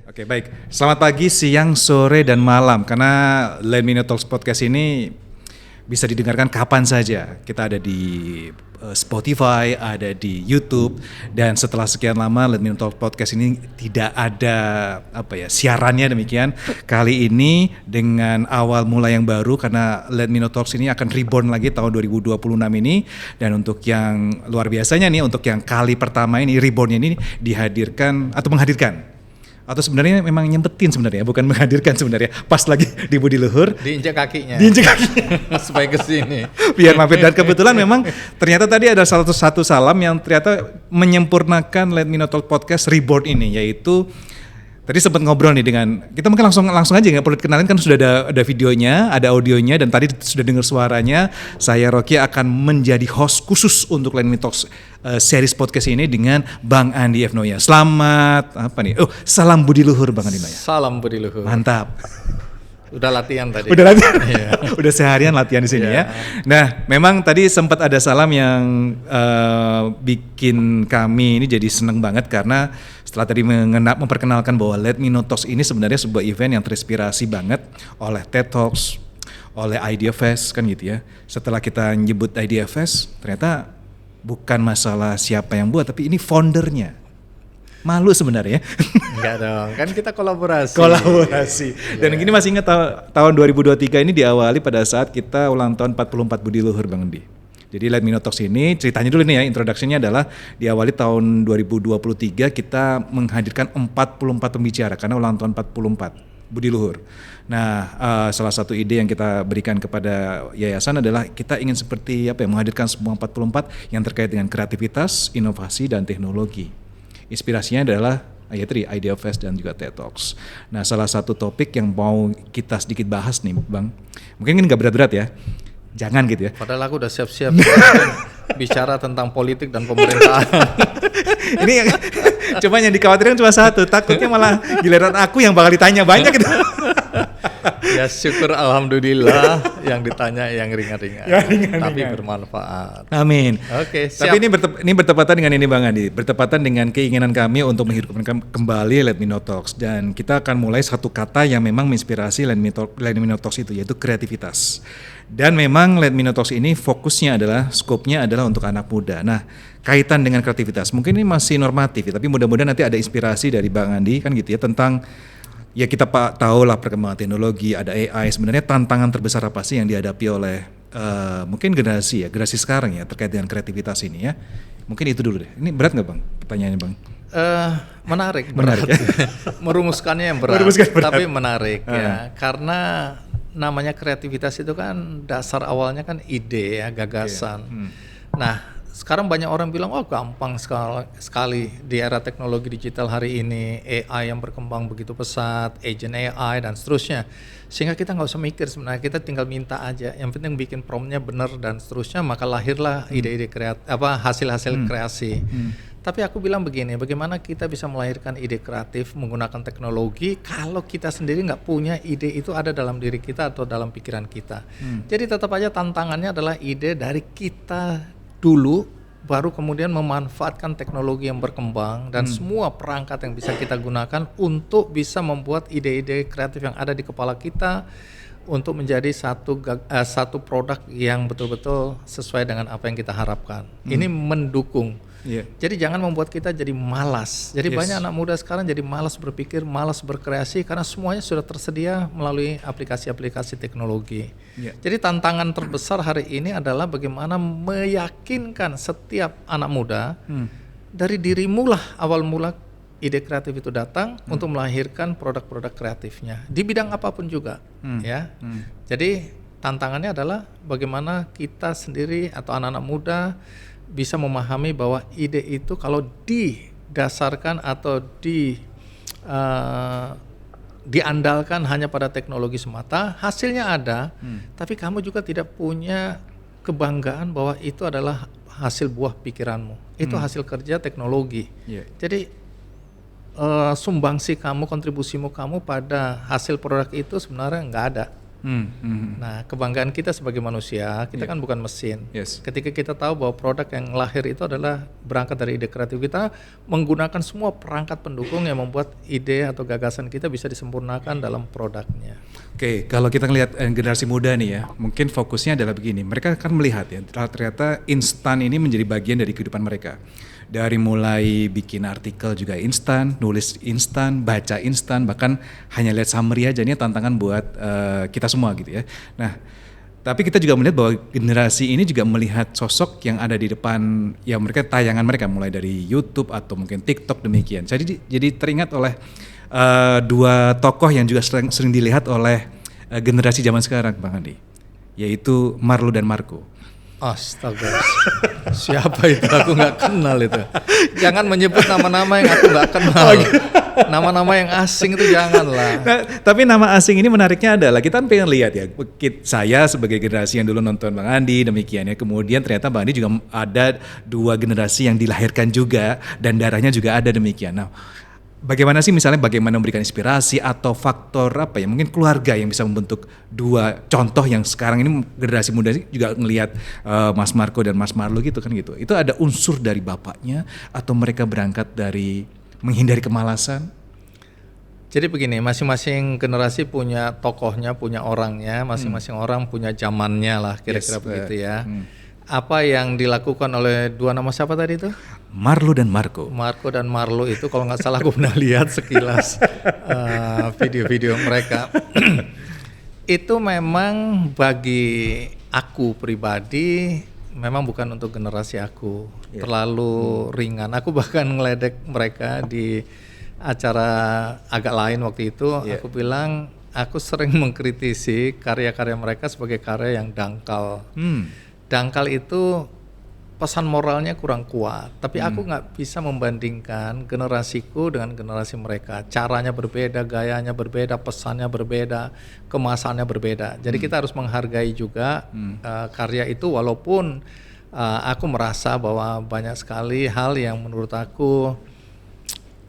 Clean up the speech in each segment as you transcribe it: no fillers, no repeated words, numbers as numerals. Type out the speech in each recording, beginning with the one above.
Oke, baik. Selamat pagi, siang, sore, dan malam. Karena Let Me Know Talks Podcast ini bisa didengarkan kapan saja. Kita ada di Spotify, ada di YouTube, dan setelah sekian lama Let Me Know Talks Podcast ini tidak ada siarannya demikian. Kali ini dengan awal mula yang baru karena Let Me Know Talks ini akan reborn lagi tahun 2026 ini. Dan untuk yang luar biasanya nih, untuk yang kali pertama ini rebornnya ini dihadirkan atau menghadirkan. Atau sebenarnya memang nyempetin sebenarnya, bukan menghadirkan sebenarnya. Pas lagi di Budi Luhur. Diinjak kakinya. Supaya ke sini. Biar mampir. Dan kebetulan memang ternyata tadi ada salah satu salam yang ternyata menyempurnakan Let Me Know Talk Podcast Reborn ini, yaitu tadi sempat ngobrol nih dengan, kita mungkin langsung aja nggak perlu dikenalin kan, sudah ada videonya, ada audionya, dan tadi sudah dengar suaranya. Saya Rocky akan menjadi host khusus untuk Let Me Talks series podcast ini dengan Bang Andi F. Noya. Selamat salam Budi Luhur Bang Andi Noya. Salam Budi Luhur. Mantap. Udah latihan tadi. Udah latihan. Udah seharian latihan di sini ya. Nah, memang tadi sempat ada salam yang bikin kami ini jadi seneng banget karena setelah tadi memperkenalkan bahwa Let Me Know Talks ini sebenarnya sebuah event yang terinspirasi banget oleh TED Talks, oleh Idea Fest kan gitu ya. Setelah kita nyebut Idea Fest, ternyata bukan masalah siapa yang buat, tapi ini foundernya. Malu sebenarnya. Enggak dong, kan kita kolaborasi. Dan ini masih ingat tahun 2023 ini diawali pada saat kita ulang tahun 44 Budi Luhur Bang Andi. Jadi Let Me Know Talks ini, ceritanya dulu nih ya, introduction-nya adalah diawali tahun 2023 kita menghadirkan 44 pembicara karena ulang tahun 44 Budi Luhur. Nah, salah satu ide yang kita berikan kepada yayasan adalah kita ingin seperti menghadirkan semua 44 yang terkait dengan kreativitas, inovasi, dan teknologi. Inspirasinya adalah tadi Idea Fest dan juga TED Talks. Nah, salah satu topik yang mau kita sedikit bahas nih Bang, mungkin ini nggak berat-berat ya, jangan gitu ya. Padahal aku udah siap-siap bicara tentang politik dan pemerintahan. Ini cuma yang dikhawatirkan cuma satu, takutnya malah giliran aku yang bakal ditanya banyak gitu. Ya syukur alhamdulillah yang ditanya yang ringan-ringan. Tapi bermanfaat. Amin. Oke, siap. Tapi ini bertepatan dengan ini Bang Andi, bertepatan dengan keinginan kami untuk menghidupkan kembali Let Me Know Talks, dan kita akan mulai satu kata yang memang menginspirasi Let Me Know Talks itu, yaitu kreativitas. Dan memang Let Me Know Talks ini fokusnya adalah, skopnya adalah untuk anak muda. Nah, kaitan dengan kreativitas, mungkin ini masih normatif, tapi mudah-mudahan nanti ada inspirasi dari Bang Andi kan gitu ya, tentang ya kita tahu lah perkembangan teknologi, ada AI. Sebenarnya tantangan terbesar apa sih yang dihadapi oleh mungkin generasi sekarang ya terkait dengan kreativitas ini ya. Mungkin itu dulu deh. Ini berat nggak Bang pertanyaannya Bang? Menarik ya? Merumuskannya yang berat, tapi menarik ya. Karena namanya kreativitas itu kan dasar awalnya kan ide ya, gagasan. Nah, sekarang banyak orang bilang, oh gampang sekali di era teknologi digital hari ini, AI yang berkembang begitu pesat, agent AI dan seterusnya. Sehingga kita nggak usah mikir sebenarnya, kita tinggal minta aja. Yang penting bikin promptnya benar dan seterusnya, maka lahirlah ide-ide hasil-hasil kreasi. Tapi aku bilang begini, bagaimana kita bisa melahirkan ide kreatif menggunakan teknologi kalau kita sendiri nggak punya ide itu ada dalam diri kita atau dalam pikiran kita. Jadi tetap aja tantangannya adalah ide dari kita dulu, baru kemudian memanfaatkan teknologi yang berkembang dan semua perangkat yang bisa kita gunakan untuk bisa membuat ide-ide kreatif yang ada di kepala kita untuk menjadi satu produk yang betul-betul sesuai dengan apa yang kita harapkan. Ini mendukung. Jadi jangan membuat kita jadi malas. Jadi banyak anak muda sekarang jadi malas berpikir, malas berkreasi karena semuanya sudah tersedia melalui aplikasi-aplikasi teknologi. Jadi tantangan terbesar hari ini adalah bagaimana meyakinkan setiap anak muda dari dirimu lah awal mula ide kreatif itu datang untuk melahirkan produk-produk kreatifnya di bidang apapun juga. Jadi tantangannya adalah bagaimana kita sendiri atau anak-anak muda bisa memahami bahwa ide itu kalau didasarkan atau diandalkan hanya pada teknologi semata, hasilnya ada, tapi kamu juga tidak punya kebanggaan bahwa itu adalah hasil buah pikiranmu. Itu hasil kerja teknologi. Jadi sumbangsi kamu, kontribusimu kamu pada hasil produk itu sebenarnya nggak ada. Nah, kebanggaan kita sebagai manusia, kita kan bukan mesin. Yes. Ketika kita tahu bahwa produk yang lahir itu adalah berangkat dari ide kreatif kita, menggunakan semua perangkat pendukung yang membuat ide atau gagasan kita bisa disempurnakan dalam produknya. Oke, kalau kita ngelihat generasi muda nih ya, mungkin fokusnya adalah begini. Mereka akan melihat ya, ternyata instan ini menjadi bagian dari kehidupan mereka. Dari mulai bikin artikel juga instan, nulis instan, baca instan, bahkan hanya lihat summary aja, ini tantangan buat kita semua gitu ya. Nah, tapi kita juga melihat bahwa generasi ini juga melihat sosok yang ada di depan, ya mereka tayangan mereka mulai dari YouTube atau mungkin TikTok demikian. Jadi teringat oleh dua tokoh yang juga sering dilihat oleh generasi zaman sekarang, Bang Andi, yaitu Marlo dan Marco. Astaga, siapa itu? Aku nggak kenal itu. Jangan menyebut nama-nama yang aku nggak kenal. Nama-nama yang asing itu janganlah. Nah, tapi nama asing ini menariknya adalah kita pengen lihat ya. Saya sebagai generasi yang dulu nonton Bang Andi demikian ya. Kemudian ternyata Bang Andi juga ada dua generasi yang dilahirkan juga dan darahnya juga ada demikian. Nah, bagaimana sih misalnya bagaimana memberikan inspirasi atau faktor apa ya mungkin keluarga yang bisa membentuk dua contoh yang sekarang ini generasi muda juga ngelihat Mas Marco dan Mas Marlo gitu kan gitu. Itu ada unsur dari bapaknya atau mereka berangkat dari menghindari kemalasan? Jadi begini, masing-masing generasi punya tokohnya, punya orangnya, masing-masing orang punya zamannya lah kira-kira begitu ya. Apa yang dilakukan oleh dua nama siapa tadi itu? Marlo dan Marco. Marco dan Marlo itu kalau nggak salah aku pernah lihat sekilas video-video mereka. Itu memang bagi aku pribadi memang bukan untuk generasi aku, terlalu ringan. Aku bahkan ngeledek mereka di acara agak lain waktu itu. Aku bilang aku sering mengkritisi karya-karya mereka sebagai karya yang dangkal. Dangkal itu pesan moralnya kurang kuat, tapi aku nggak bisa membandingkan generasiku dengan generasi mereka. Caranya berbeda, gayanya berbeda, pesannya berbeda, kemasannya berbeda. Jadi kita harus menghargai juga karya itu, walaupun aku merasa bahwa banyak sekali hal yang menurut aku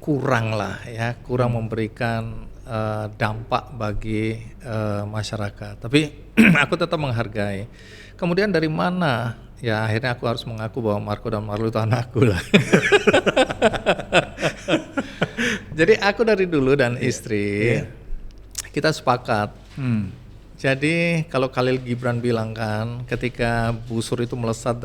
kurang lah ya, kurang memberikan dampak bagi masyarakat. Tapi aku tetap menghargai. Kemudian dari mana? Ya akhirnya aku harus mengaku bahwa Marco dan Marlo itu anakku lah. Jadi aku dari dulu dan istri kita sepakat. Jadi kalau Khalil Gibran bilang kan, ketika busur itu melesat,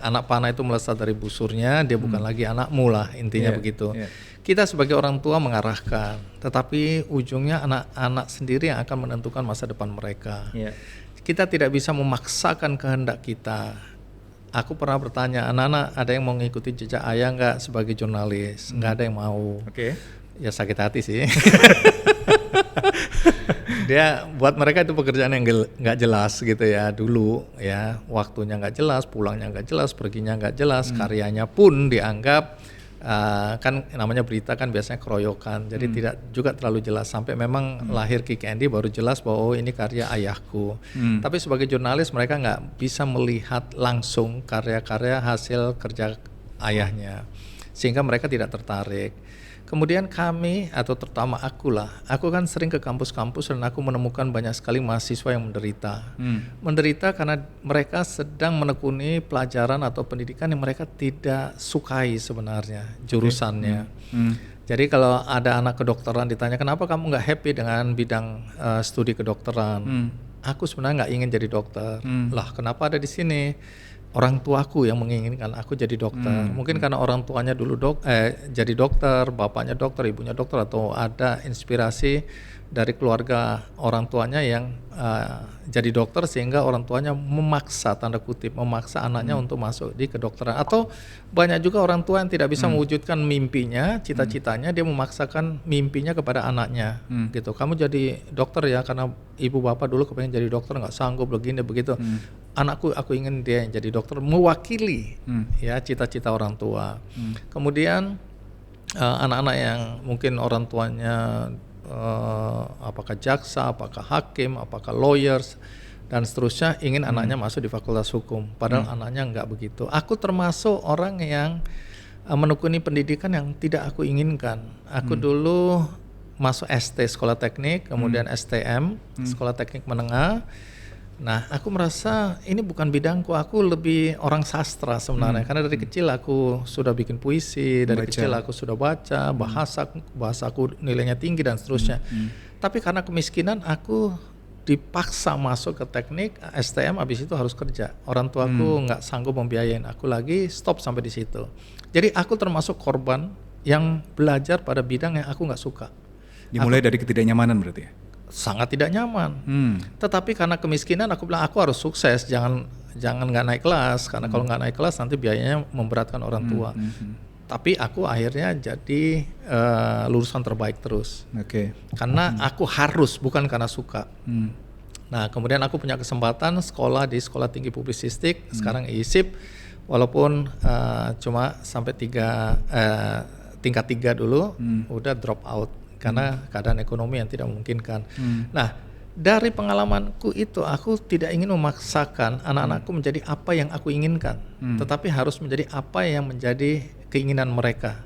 anak panah itu melesat dari busurnya, dia bukan lagi anakmu lah, intinya begitu. Kita sebagai orang tua mengarahkan, tetapi ujungnya anak-anak sendiri yang akan menentukan masa depan mereka. Kita tidak bisa memaksakan kehendak kita. Aku pernah bertanya, anak-anak ada yang mau ngikuti jejak ayah nggak sebagai jurnalis? Nggak ada yang mau. Ya sakit hati sih. Dia buat mereka itu pekerjaan yang nggak jelas gitu ya dulu ya, waktunya nggak jelas, pulangnya nggak jelas, perginya nggak jelas, karyanya pun dianggap kan namanya berita kan biasanya keroyokan, jadi tidak juga terlalu jelas sampai memang lahir Kick Andy baru jelas bahwa oh ini karya ayahku. Tapi sebagai jurnalis mereka nggak bisa melihat langsung karya-karya hasil kerja ayahnya, sehingga mereka tidak tertarik. Kemudian kami atau terutama aku kan sering ke kampus-kampus dan aku menemukan banyak sekali mahasiswa yang menderita. Menderita karena mereka sedang menekuni pelajaran atau pendidikan yang mereka tidak sukai sebenarnya jurusannya. Jadi kalau ada anak kedokteran ditanya kenapa kamu nggak happy dengan bidang studi kedokteran? Aku sebenarnya nggak ingin jadi dokter. Lah kenapa ada di sini? Orang tuaku yang menginginkan aku jadi dokter. Mungkin karena orang tuanya dulu jadi dokter, bapaknya dokter, ibunya dokter, atau ada inspirasi dari keluarga orang tuanya yang jadi dokter sehingga orang tuanya memaksa, tanda kutip, memaksa anaknya untuk masuk di kedokteran. Atau banyak juga orang tua yang tidak bisa mewujudkan mimpinya, cita-citanya, dia memaksakan mimpinya kepada anaknya. Gitu. Kamu jadi dokter ya karena ibu bapak dulu kepengen jadi dokter, nggak sanggup begini begitu. Anakku, aku ingin dia yang jadi dokter, mewakili ya cita-cita orang tua. Kemudian anak-anak yang mungkin orang tuanya apakah jaksa, apakah hakim, apakah lawyers dan seterusnya, ingin anaknya masuk di fakultas hukum, padahal anaknya nggak begitu. Aku termasuk orang yang menekuni pendidikan yang tidak aku inginkan. Aku dulu masuk ST sekolah teknik, kemudian STM sekolah teknik menengah. Nah, aku merasa ini bukan bidangku. Aku lebih orang sastra sebenarnya, karena dari kecil aku sudah bikin puisi, dari kecil aku sudah baca, bahasaku nilainya tinggi dan seterusnya. Tapi karena kemiskinan aku dipaksa masuk ke teknik STM, habis itu harus kerja. Orang tuaku nggak sanggup membiayain aku lagi, stop sampai di situ. Jadi aku termasuk korban yang belajar pada bidang yang aku nggak suka. Dimulai dari ketidaknyamanan berarti ya? Sangat tidak nyaman. Tetapi karena kemiskinan aku bilang aku harus sukses, jangan nggak naik kelas, karena kalau nggak naik kelas nanti biayanya memberatkan orang tua. Tapi aku akhirnya jadi lulusan terbaik terus. Karena aku harus, bukan karena suka. Nah, kemudian aku punya kesempatan sekolah di Sekolah Tinggi Publisistik, sekarang ISIP, walaupun cuma sampai tingkat 3 dulu, udah drop out karena keadaan ekonomi yang tidak memungkinkan. Nah, dari pengalamanku itu aku tidak ingin memaksakan anak-anakku menjadi apa yang aku inginkan, tetapi harus menjadi apa yang menjadi keinginan mereka.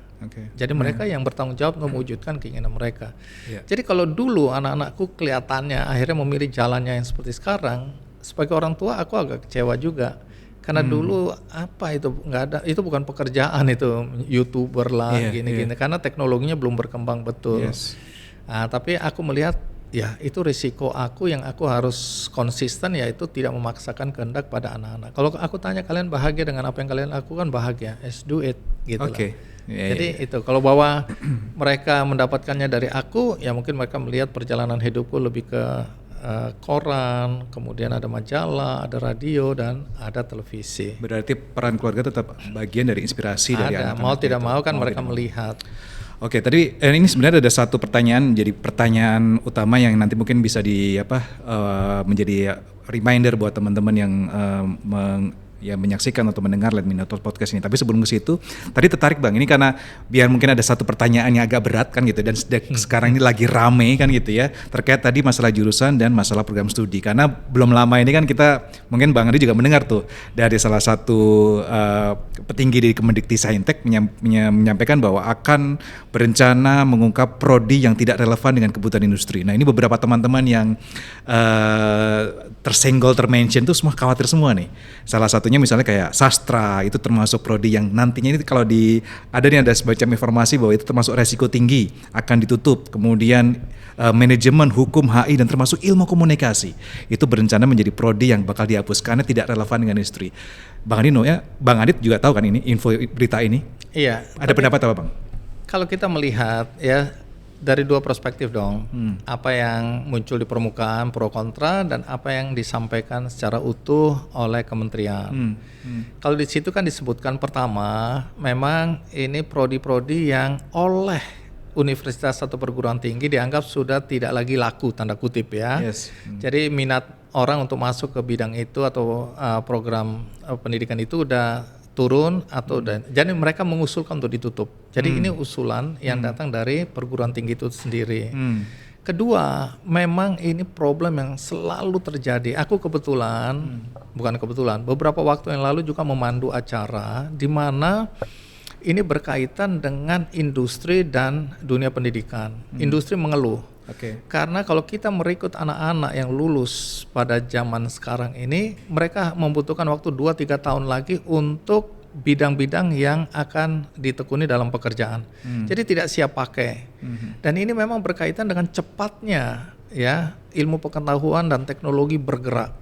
Jadi mereka yang bertanggung jawab untuk mewujudkan keinginan mereka. Jadi kalau dulu anak-anakku kelihatannya akhirnya memilih jalannya yang seperti sekarang, sebagai orang tua aku agak kecewa juga. Karena dulu apa itu nggak ada, itu bukan pekerjaan, itu YouTuber lah gini-gini, karena teknologinya belum berkembang betul. Nah, tapi aku melihat ya itu risiko aku yang aku harus konsisten, yaitu tidak memaksakan kehendak pada anak-anak. Kalau aku tanya kalian bahagia dengan apa yang kalian lakukan, bahagia, do it gitu lah. Jadi itu kalau bahwa mereka mendapatkannya dari aku, ya mungkin mereka melihat perjalanan hidupku lebih ke koran, kemudian ada majalah, ada radio, dan ada televisi. Berarti peran keluarga tetap bagian dari inspirasi dari anak-anak. Mau tidak mau kan mereka melihat. Oke, tadi ini sebenarnya ada satu pertanyaan, jadi pertanyaan utama yang nanti mungkin bisa menjadi reminder buat teman-teman yang menyaksikan atau mendengar Let Me Know Talk podcast ini. Tapi sebelum ke situ, tadi tertarik Bang, ini karena biar mungkin ada satu pertanyaan yang agak berat kan gitu, dan sekarang ini lagi rame kan gitu ya, terkait tadi masalah jurusan dan masalah program studi. Karena belum lama ini kan kita, mungkin Bang Adi juga mendengar tuh dari salah satu petinggi di Kemendikti-Saintek menyampaikan bahwa akan berencana mengungkap prodi yang tidak relevan dengan kebutuhan industri. Nah, ini beberapa teman-teman yang tersenggol, termention tuh semua khawatir semua nih. Salah satunya misalnya kayak sastra, itu termasuk prodi yang nantinya ini kalau ada semacam informasi bahwa itu termasuk resiko tinggi akan ditutup. Kemudian manajemen, hukum, HI, dan termasuk ilmu komunikasi itu berencana menjadi prodi yang bakal dihapus karena tidak relevan dengan industri. Bang Adit juga tahu kan ini info berita ini? Iya. Ada pendapat apa Bang? Kalau kita melihat ya dari dua perspektif dong, apa yang muncul di permukaan pro kontra dan apa yang disampaikan secara utuh oleh kementerian. Kalau di situ kan disebutkan pertama, memang ini prodi-prodi yang oleh universitas atau perguruan tinggi dianggap sudah tidak lagi laku, tanda kutip ya. Jadi minat orang untuk masuk ke bidang itu atau program pendidikan itu udah turun jadi mereka mengusulkan untuk ditutup. Jadi ini usulan yang datang dari perguruan tinggi itu sendiri. Kedua, memang ini problem yang selalu terjadi. Aku beberapa waktu yang lalu juga memandu acara di mana ini berkaitan dengan industri dan dunia pendidikan. Industri mengeluh. Karena kalau kita merekrut anak-anak yang lulus pada zaman sekarang ini, mereka membutuhkan waktu 2-3 tahun lagi untuk bidang-bidang yang akan ditekuni dalam pekerjaan. Jadi tidak siap pakai. Dan ini memang berkaitan dengan cepatnya ya ilmu pengetahuan dan teknologi bergerak.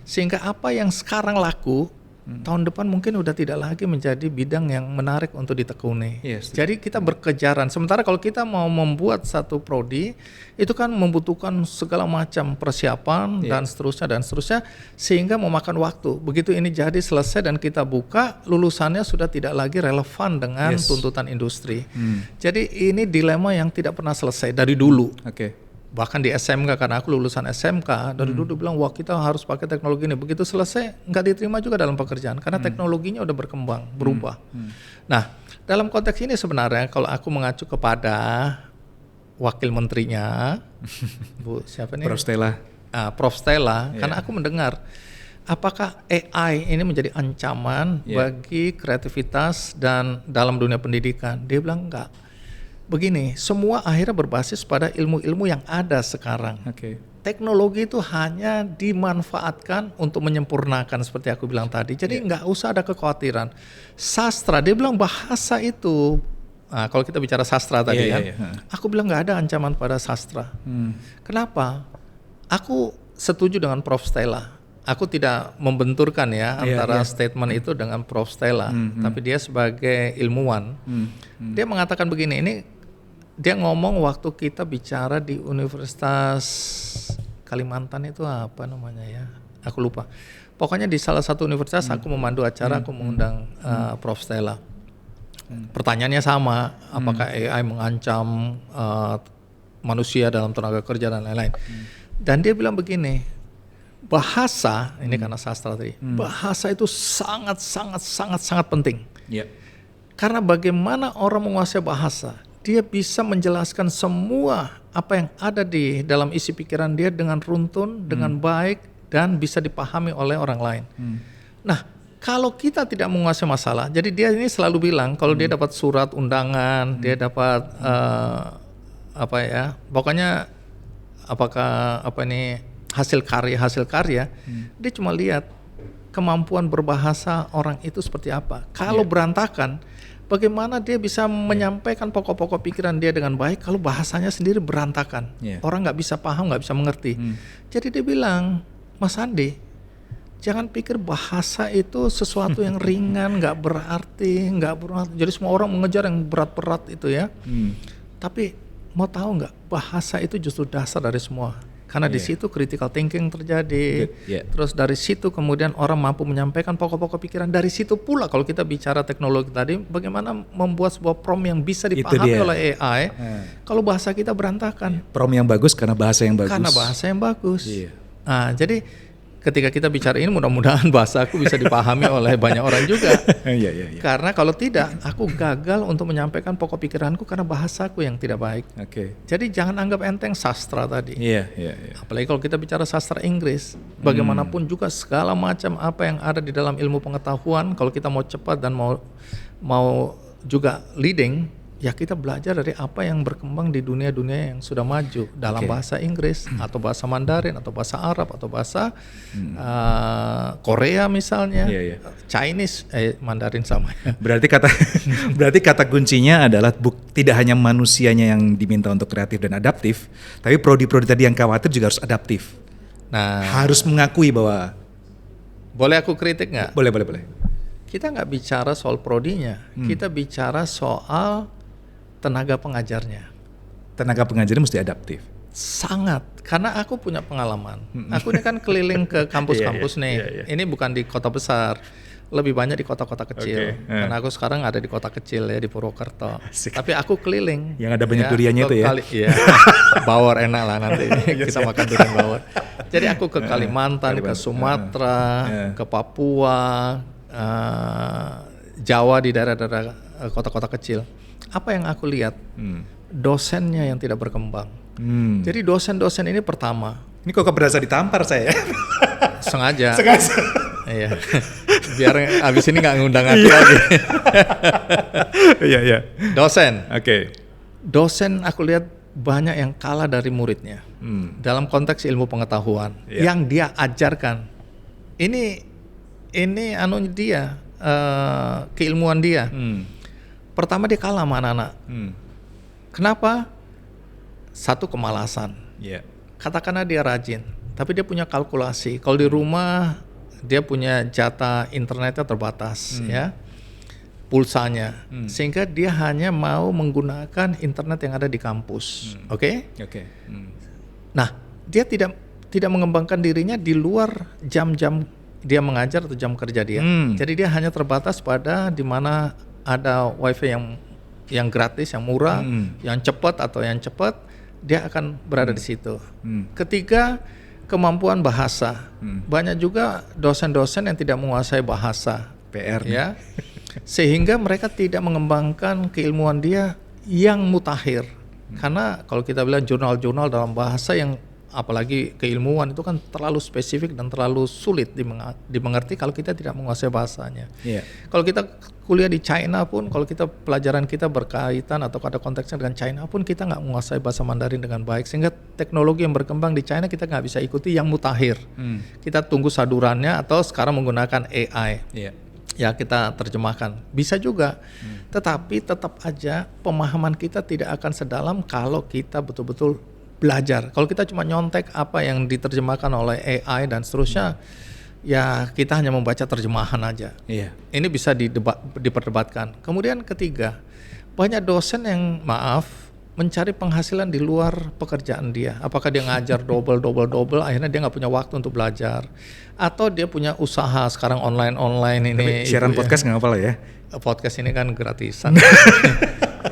Sehingga apa yang sekarang laku tahun depan mungkin udah tidak lagi menjadi bidang yang menarik untuk ditekuni. Jadi kita berkejaran. Sementara kalau kita mau membuat satu prodi, itu kan membutuhkan segala macam persiapan dan seterusnya, sehingga memakan waktu. Begitu ini jadi selesai dan kita buka, lulusannya sudah tidak lagi relevan dengan tuntutan industri. Jadi ini dilema yang tidak pernah selesai dari dulu. Bahkan di SMK, karena aku lulusan SMK, dari dulu bilang wah kita harus pakai teknologi ini. Begitu selesai nggak diterima juga dalam pekerjaan karena teknologinya udah berkembang, berubah. Nah, dalam konteks ini sebenarnya kalau aku mengacu kepada wakil menterinya, Bu siapa nih? Prof Stella, karena aku mendengar apakah AI ini menjadi ancaman bagi kreativitas dan dalam dunia pendidikan? Dia bilang enggak. begini, semua akhirnya berbasis pada ilmu-ilmu yang ada sekarang. Teknologi itu hanya dimanfaatkan untuk menyempurnakan seperti aku bilang tadi. Jadi nggak usah ada kekhawatiran. Sastra, dia bilang bahasa itu, nah, kalau kita bicara sastra tadi aku bilang nggak ada ancaman pada sastra. Kenapa? Aku setuju dengan Prof. Stella. Aku tidak membenturkan antara statement itu dengan Prof. Stella, tapi dia sebagai ilmuwan, dia mengatakan begini, ini dia ngomong waktu kita bicara di Universitas Kalimantan itu apa namanya ya, aku lupa. Pokoknya di salah satu universitas aku memandu acara, aku mengundang Prof. Stella. Pertanyaannya sama, apakah AI mengancam manusia dalam tenaga kerja dan lain-lain. Dan dia bilang begini, bahasa, ini karena sastra tadi, bahasa itu sangat penting. Karena bagaimana orang menguasai bahasa, dia bisa menjelaskan semua apa yang ada di dalam isi pikiran dia dengan runtun, dengan baik, dan bisa dipahami oleh orang lain. Nah, kalau kita tidak menguasai masalah, jadi dia ini selalu bilang kalau dia dapat surat undangan, dia dapat pokoknya hasil karya, dia cuma lihat kemampuan berbahasa orang itu seperti apa. Kalau berantakan, bagaimana dia bisa menyampaikan pokok-pokok pikiran dia dengan baik kalau bahasanya sendiri berantakan. Orang nggak bisa paham, nggak bisa mengerti. Jadi dia bilang, Mas Andi, jangan pikir bahasa itu sesuatu yang ringan, nggak berarti. Jadi semua orang mengejar yang berat-berat itu ya. Tapi mau tahu nggak, bahasa itu justru dasar dari semua. Karena di situ critical thinking terjadi. Terus dari situ kemudian orang mampu menyampaikan pokok-pokok pikiran. Dari situ pula kalau kita bicara teknologi tadi, bagaimana membuat sebuah prompt yang bisa dipahami oleh AI. Kalau bahasa kita berantakan. Prompt yang bagus karena bahasa yang bagus. Karena bahasa yang bagus. Nah, jadi ketika kita bicara ini mudah-mudahan bahasaku bisa dipahami oleh banyak orang juga. Karena kalau tidak, aku gagal untuk menyampaikan pokok pikiranku karena bahasaku yang tidak baik. Jadi jangan anggap enteng sastra tadi. Apalagi kalau kita bicara sastra Inggris, bagaimanapun juga segala macam apa yang ada di dalam ilmu pengetahuan, kalau kita mau cepat dan mau juga leading, ya kita belajar dari apa yang berkembang di dunia-dunia yang sudah maju dalam bahasa Inggris atau bahasa Mandarin atau bahasa Arab atau bahasa Korea misalnya, Chinese, Mandarin sama. Berarti kata kuncinya adalah tidak hanya manusianya yang diminta untuk kreatif dan adaptif, tapi prodi-prodi tadi yang khawatir juga harus adaptif. Nah, harus mengakui bahwa. Boleh aku kritik nggak? Boleh. Kita nggak bicara soal prodinya, kita bicara soal tenaga pengajarnya. Tenaga pengajarnya mesti adaptif. Sangat, karena aku punya pengalaman. Aku ini kan keliling ke kampus-kampus nih. Ini bukan di kota besar, lebih banyak di kota-kota kecil. Karena aku sekarang ada di kota kecil ya, di Purwokerto. Tapi aku keliling. Yang ada banyak duriannya itu ya. Bawor enak lah nanti kita makan durian bawor. Jadi aku ke Kalimantan, ke Sumatera, ke Papua, Jawa, di daerah-daerah kota-kota kecil. Apa yang aku lihat? Dosennya yang tidak berkembang. Jadi dosen-dosen ini pertama. Ini kok berasa ditampar saya? Sengaja. Iya. Biar abis ini nggak ngundang aku lagi. Iya. Dosen. Oke. Dosen aku lihat banyak yang kalah dari muridnya. Dalam konteks ilmu pengetahuan yang dia ajarkan. Ini dia keilmuan dia. Pertama dia kalah sama anak-anak. Kenapa? Satu, kemalasan. Katakanlah dia rajin, tapi dia punya kalkulasi. Kalau di rumah dia punya jatah internetnya terbatas, ya, pulsanya, sehingga dia hanya mau menggunakan internet yang ada di kampus. Oke? Nah, dia tidak mengembangkan dirinya di luar jam-jam dia mengajar atau jam kerja dia. Jadi dia hanya terbatas pada di mana ada wifi yang gratis, yang murah, yang cepat atau yang cepat, dia akan berada di situ. Ketiga, kemampuan bahasa. Banyak juga dosen-dosen yang tidak menguasai bahasa. PR ya. Sehingga mereka tidak mengembangkan keilmuan dia yang mutakhir. Karena kalau kita bilang jurnal-jurnal dalam bahasa yang apalagi keilmuan itu kan terlalu spesifik dan terlalu sulit dimengerti kalau kita tidak menguasai bahasanya. Yeah. Kalau kita kuliah di China pun, kalau kita pelajaran kita berkaitan atau ada konteksnya dengan China pun, kita nggak menguasai bahasa Mandarin dengan baik, sehingga teknologi yang berkembang di China kita nggak bisa ikuti yang mutakhir. Kita tunggu sadurannya atau sekarang menggunakan AI. Yeah. Ya kita terjemahkan, bisa juga. Tetapi tetap aja pemahaman kita tidak akan sedalam kalau kita betul-betul belajar. Kalau kita cuma nyontek apa yang diterjemahkan oleh AI dan seterusnya, ya kita hanya membaca terjemahan aja. Iya. Ini bisa diperdebatkan. Kemudian ketiga, banyak dosen yang mencari penghasilan di luar pekerjaan dia. Apakah dia ngajar double, akhirnya dia nggak punya waktu untuk belajar. Atau dia punya usaha sekarang online ini. Tapi siaran podcast nggak apa-apa ya? Podcast ini kan gratisan.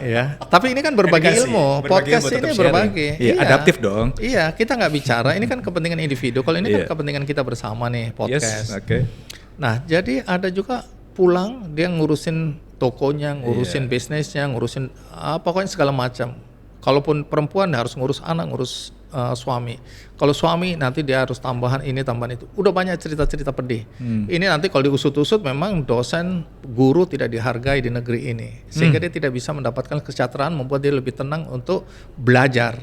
Ya, tapi ini kan berbagi ilmu. Podcast ini berbagi. Iya, adaptif dong. Iya, kita nggak bicara. Ini kan kepentingan individu. Kalau ini kan kepentingan kita bersama nih, podcast. Yes, okay. Nah, jadi ada juga pulang dia ngurusin tokonya, ngurusin bisnisnya, ngurusin pokoknya segala macam. Kalaupun perempuan harus ngurus anak, ngurus suami. Kalau suami nanti dia harus tambahan ini, tambahan itu. Udah banyak cerita-cerita pedih. Ini nanti kalau diusut-usut memang dosen, guru tidak dihargai di negeri ini. Sehingga dia tidak bisa mendapatkan kesejahteraan, membuat dia lebih tenang untuk belajar.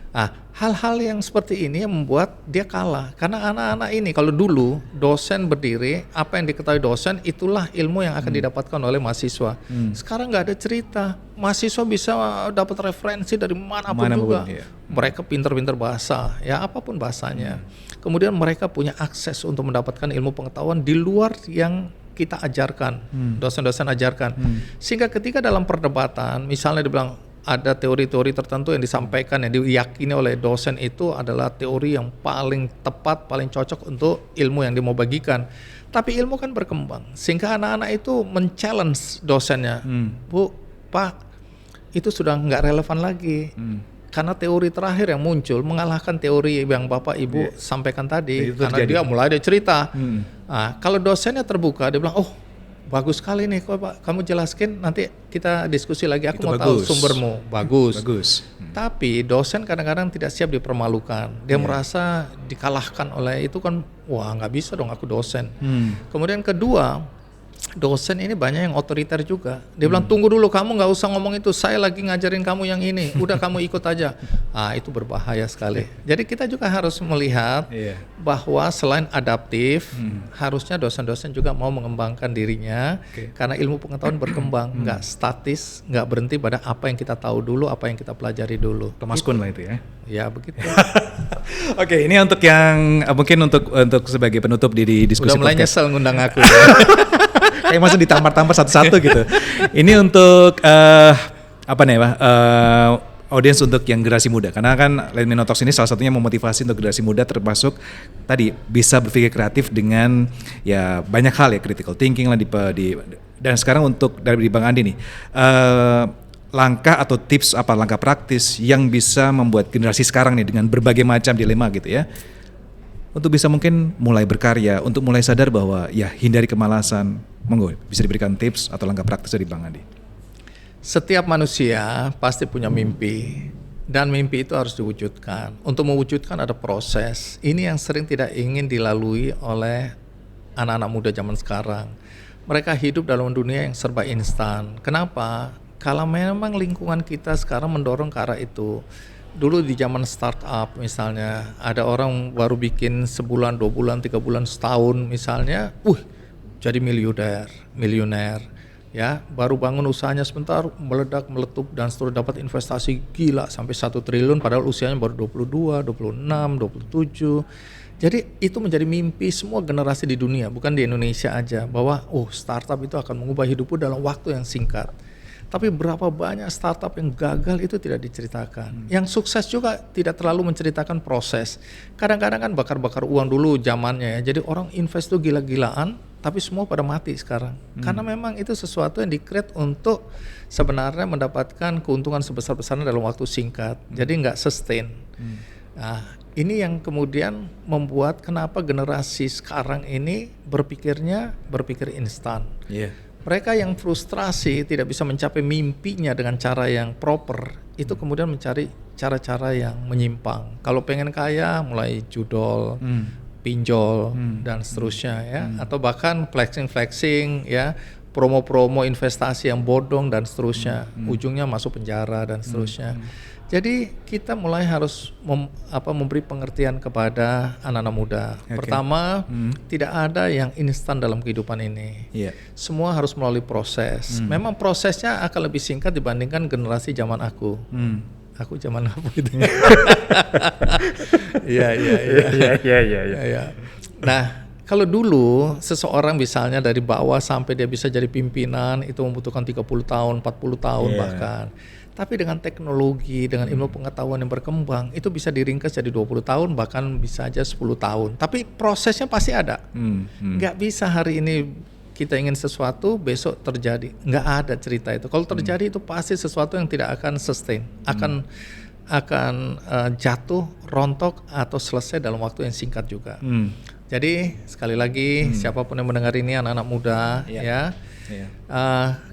Nah, hal-hal yang seperti ini yang membuat dia kalah. Karena anak-anak ini kalau dulu dosen berdiri, apa yang diketahui dosen itulah ilmu yang akan didapatkan oleh mahasiswa. Sekarang nggak ada cerita. Mahasiswa bisa dapat referensi dari manapun juga. Iya. Mereka pintar-pintar bahasa, ya apapun bahasanya. Kemudian mereka punya akses untuk mendapatkan ilmu pengetahuan di luar yang kita ajarkan, dosen-dosen ajarkan. Sehingga ketika dalam perdebatan, misalnya dibilang ada teori-teori tertentu yang disampaikan, yang diyakini oleh dosen itu adalah teori yang paling tepat, paling cocok untuk ilmu yang dia mau bagikan. Tapi ilmu kan berkembang, sehingga anak-anak itu men-challenge dosennya. Bu, Pak, itu sudah nggak relevan lagi. Karena teori terakhir yang muncul mengalahkan teori yang Bapak Ibu sampaikan tadi. Karena dia mulai ada cerita. Nah, kalau dosennya terbuka, dia bilang, oh bagus sekali nih kok Pak, kamu jelaskan, nanti kita diskusi lagi, aku mau tahu sumbermu. Bagus. Tapi dosen kadang-kadang tidak siap dipermalukan. Dia merasa dikalahkan oleh itu kan, wah nggak bisa dong aku dosen. Kemudian kedua, dosen ini banyak yang otoriter juga. Dia bilang tunggu dulu, kamu nggak usah ngomong itu, saya lagi ngajarin kamu yang ini, udah kamu ikut aja. Itu berbahaya sekali. Jadi kita juga harus melihat bahwa selain adaptif, harusnya dosen-dosen juga mau mengembangkan dirinya, karena ilmu pengetahuan berkembang, nggak statis, nggak berhenti pada apa yang kita tahu dulu, apa yang kita pelajari dulu. Thomas Kuhn lah itu ya. Ya begitu. Oke, ini untuk yang mungkin untuk sebagai penutup di diskusi udah mulai podcast. nyesel ngundang aku. Kayak masa ditampar-tampar satu-satu gitu. Ini untuk audiens untuk yang generasi muda. Karena kan Let Me Know Talks ini salah satunya memotivasi untuk generasi muda, termasuk tadi bisa berpikir kreatif dengan ya banyak hal ya, critical thinking lah dan sekarang untuk dari Bang Andi nih. Langkah atau tips apa, langkah praktis yang bisa membuat generasi sekarang nih dengan berbagai macam dilema gitu ya, untuk bisa mungkin mulai berkarya, untuk mulai sadar bahwa ya hindari kemalasan. Monggo, bisa diberikan tips atau langkah praktis dari Bang Andi. Setiap manusia pasti punya mimpi, dan mimpi itu harus diwujudkan. Untuk mewujudkan ada proses. Ini yang sering tidak ingin dilalui oleh anak-anak muda zaman sekarang. Mereka hidup dalam dunia yang serba instan. Kenapa? Kalau memang lingkungan kita sekarang mendorong ke arah itu. Dulu di zaman startup misalnya, ada orang baru bikin sebulan, 2 bulan, 3 bulan, setahun misalnya, jadi milioner, ya, baru bangun usahanya sebentar, meledak, meletup, dan seterusnya, dapat investasi gila sampai 1 triliun, padahal usianya baru 22, 26, 27. Jadi itu menjadi mimpi semua generasi di dunia, bukan di Indonesia aja, bahwa startup itu akan mengubah hidupku dalam waktu yang singkat. Tapi berapa banyak startup yang gagal itu tidak diceritakan. Yang sukses juga tidak terlalu menceritakan proses. Kadang-kadang kan bakar-bakar uang dulu zamannya ya. Jadi orang invest tuh gila-gilaan, tapi semua pada mati sekarang. Karena memang itu sesuatu yang di-create untuk sebenarnya mendapatkan keuntungan sebesar-besarnya dalam waktu singkat. Jadi nggak sustain. Nah, ini yang kemudian membuat kenapa generasi sekarang ini berpikir instan. Mereka yang frustrasi tidak bisa mencapai mimpinya dengan cara yang proper, itu kemudian mencari cara-cara yang menyimpang. Kalau pengen kaya, mulai judol, pinjol, dan seterusnya ya, atau bahkan flexing ya, promo-promo investasi yang bodong dan seterusnya, ujungnya masuk penjara dan seterusnya. Jadi kita mulai harus memberi pengertian kepada anak-anak muda. Pertama, tidak ada yang instan dalam kehidupan ini. Semua harus melalui proses. Memang prosesnya akan lebih singkat dibandingkan generasi zaman aku. Aku zaman apa itu? Iya. Nah, kalau dulu seseorang misalnya dari bawah sampai dia bisa jadi pimpinan itu membutuhkan 30 tahun, 40 tahun bahkan. Tapi dengan teknologi, dengan ilmu pengetahuan yang berkembang, itu bisa diringkas jadi 20 tahun, bahkan bisa aja 10 tahun. Tapi prosesnya pasti ada. Nggak bisa hari ini kita ingin sesuatu, besok terjadi. Nggak ada cerita itu. Kalau terjadi itu pasti sesuatu yang tidak akan sustain. Akan jatuh, rontok, atau selesai dalam waktu yang singkat juga. Jadi sekali lagi, siapapun yang mendengar ini, anak-anak muda,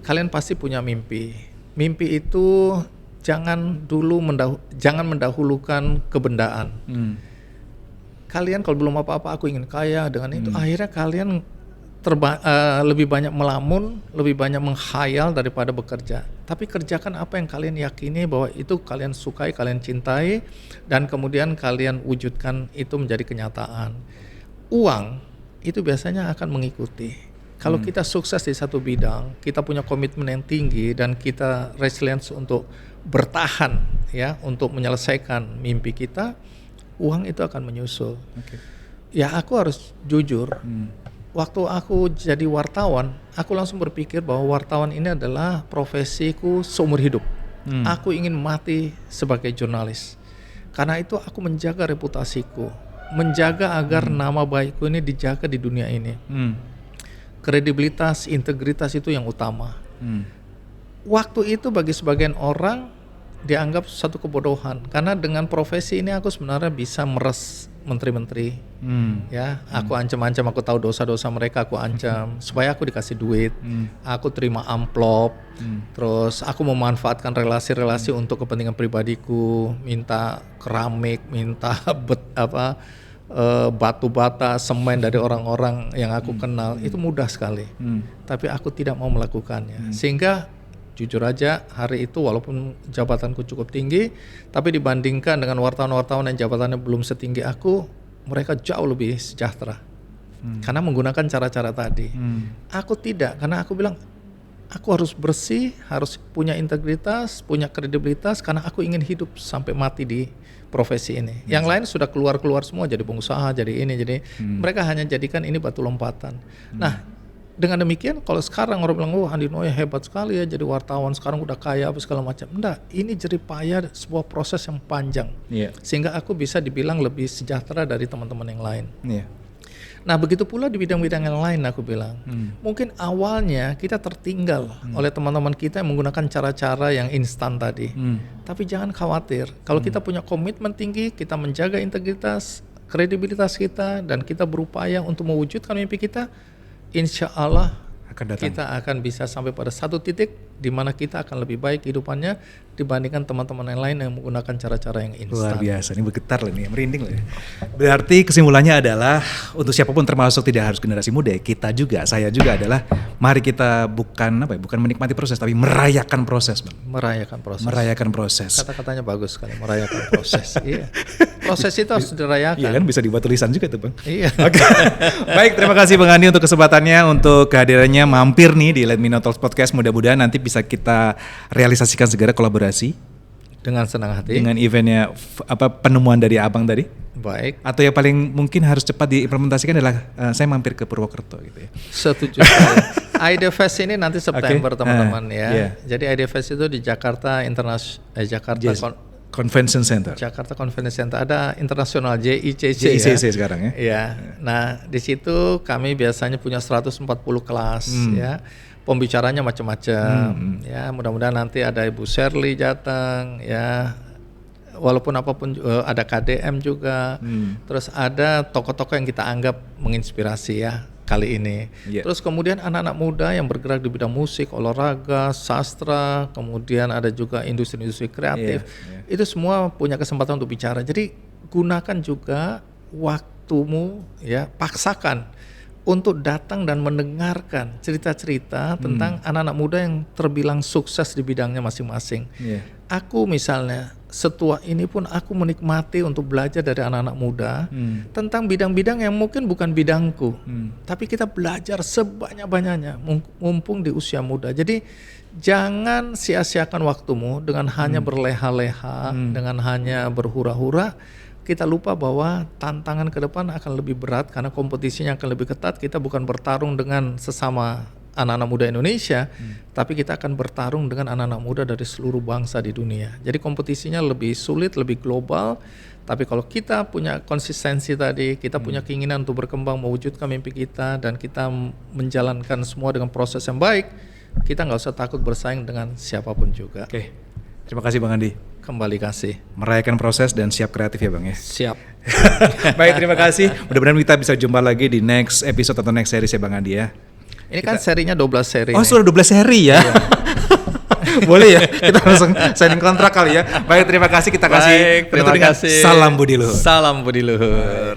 kalian pasti punya mimpi. Mimpi itu jangan mendahulukan kebendaan. Kalian kalau belum apa-apa, aku ingin kaya dengan itu. Akhirnya kalian lebih banyak melamun, lebih banyak menghayal daripada bekerja. Tapi kerjakan apa yang kalian yakini bahwa itu kalian sukai, kalian cintai, dan kemudian kalian wujudkan itu menjadi kenyataan. Uang itu biasanya akan mengikuti. Kalau kita sukses di satu bidang, kita punya komitmen yang tinggi dan kita resilience untuk bertahan ya, untuk menyelesaikan mimpi kita, uang itu akan menyusul. Ya aku harus jujur, waktu aku jadi wartawan, aku langsung berpikir bahwa wartawan ini adalah profesiku seumur hidup. Aku ingin mati sebagai jurnalis. Karena itu aku menjaga reputasiku, menjaga agar nama baikku ini dijaga di dunia ini. Kredibilitas, integritas itu yang utama. Waktu itu bagi sebagian orang dianggap satu kebodohan, karena dengan profesi ini aku sebenarnya bisa meres menteri-menteri. Ya, aku ancam-ancam, aku tahu dosa-dosa mereka, aku ancam supaya aku dikasih duit, aku terima amplop, terus aku memanfaatkan relasi-relasi untuk kepentingan pribadiku, minta keramik, minta batu bata, semen dari orang-orang yang aku kenal, itu mudah sekali. Tapi aku tidak mau melakukannya. Sehingga jujur aja hari itu walaupun jabatanku cukup tinggi, tapi dibandingkan dengan wartawan-wartawan yang jabatannya belum setinggi aku, mereka jauh lebih sejahtera. Karena menggunakan cara-cara tadi. Aku tidak, karena aku bilang aku harus bersih, harus punya integritas, punya kredibilitas, karena aku ingin hidup sampai mati di profesi ini. Yang lain sudah keluar semua jadi pengusaha, jadi ini, jadi mereka hanya jadikan ini batu lompatan. Nah, dengan demikian kalau sekarang orang bilang, oh Andi Noya hebat sekali ya jadi wartawan, sekarang udah kaya apa segala macam. Enggak, ini jerih payah sebuah proses yang panjang. Sehingga aku bisa dibilang lebih sejahtera dari teman-teman yang lain. Nah begitu pula di bidang-bidang yang lain aku bilang. Mungkin awalnya kita tertinggal oleh teman-teman kita yang menggunakan cara-cara yang instan tadi. Tapi jangan khawatir, kalau kita punya komitmen tinggi, kita menjaga integritas, kredibilitas kita, dan kita berupaya untuk mewujudkan mimpi kita, insya Allah kita akan bisa sampai pada satu titik di mana kita akan lebih baik kehidupannya dibandingkan teman-teman yang lain yang menggunakan cara-cara yang instan. Luar biasa, ini bergetar loh nih, merinding loh ya. Berarti kesimpulannya adalah untuk siapapun termasuk tidak harus generasi muda, kita juga, saya juga adalah mari kita bukan menikmati proses tapi merayakan proses, Bang. Merayakan proses. Kata-katanya bagus sekali, merayakan proses. Iya. Proses itu harus dirayakan. Iya kan, bisa dibuat tulisan juga tuh, Bang. Iya. Oke. Baik, terima kasih Bang Andi untuk kesempatannya, untuk kehadirannya mampir nih di Let Me Know Talks Podcast. Mudah-mudahan nanti bisa kita realisasikan segera kolaborasi. Dengan senang hati. Dengan eventnya penemuan dari Abang tadi. Baik. Atau yang paling mungkin harus cepat diimplementasikan adalah saya mampir ke Purwokerto gitu ya. Setuju. Ide Fest ini nanti September teman-teman ya. Jadi Ide Fest itu di Jakarta Convention Center. Jakarta Convention Center, ada internasional JICC ya. Sekarang ya. Iya. Nah, di situ kami biasanya punya 140 kelas ya. Pembicaranya macam-macam ya. Mudah-mudahan nanti ada Ibu Shirley datang ya. Walaupun apapun ada KDM juga. Terus ada tokoh-tokoh yang kita anggap menginspirasi ya. kali ini. Yeah. Terus kemudian anak-anak muda yang bergerak di bidang musik, olahraga, sastra, kemudian ada juga industri-industri kreatif. Itu semua punya kesempatan untuk bicara. Jadi gunakan juga waktumu, ya, paksakan untuk datang dan mendengarkan cerita-cerita tentang anak-anak muda yang terbilang sukses di bidangnya masing-masing. Aku misalnya setua ini pun aku menikmati untuk belajar dari anak-anak muda tentang bidang-bidang yang mungkin bukan bidangku, tapi kita belajar sebanyak-banyaknya mumpung di usia muda. Jadi jangan sia-siakan waktumu dengan hanya berleha-leha, dengan hanya berhura-hura. Kita lupa bahwa tantangan ke depan akan lebih berat karena kompetisinya akan lebih ketat. Kita bukan bertarung dengan sesama anak-anak muda Indonesia, tapi kita akan bertarung dengan anak-anak muda dari seluruh bangsa di dunia. Jadi kompetisinya lebih sulit, lebih global. Tapi kalau kita punya konsistensi tadi, kita punya keinginan untuk berkembang, mewujudkan mimpi kita, dan kita menjalankan semua dengan proses yang baik, kita nggak usah takut bersaing dengan siapapun juga. Oke, terima kasih Bang Andi. Kembali kasih. Merayakan proses dan siap kreatif ya Bang ya. Siap. Baik, terima kasih. Mudah-mudahan kita bisa jumpa lagi di next episode atau next series ya Bang Andi ya. Ini kan serinya 12 seri. Oh, nih. sudah 12 seri ya. Boleh ya, kita langsung signing kontrak kali ya. Baik, terima kasih. Kita kasih Baik, terima kasih. Salam Budi Luhur. Salam Budi Luhur.